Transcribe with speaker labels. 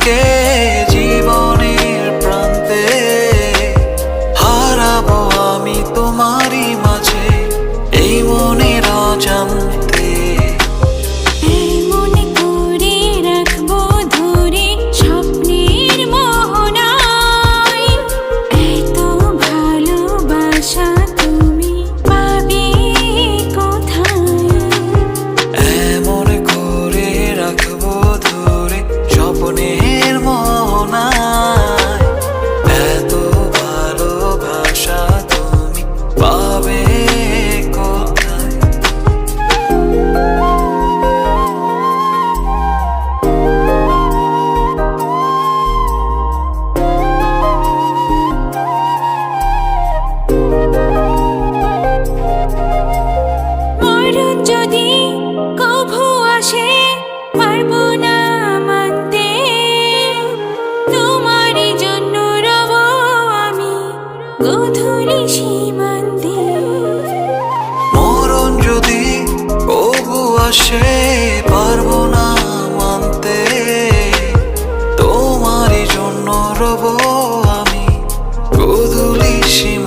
Speaker 1: তোমাকে জীবনের প্রান্তে হারাবো আমি তোমারই মাঝে এই মনের অজান্তে।
Speaker 2: মনে করে রাখবো ধরে স্বপ্নের মোহনায়, এত ভালোবাসা তুমি পাবে কোথায়?
Speaker 1: এমন করে রাখবো ধরে স্বপ্নের মোহনায়, এত ভালোবাসা তুমি পাবে কোথায়?
Speaker 2: মরণ যদি কভু আসে পারবো না মানতে, তোমারই জন্য রব আমি গোধূলি সীমান্তে।
Speaker 1: মরণ যদি কবু আসে পারবো না মানতে, তোমারই জন্য রব আমি গোধূলি সীমান্তে।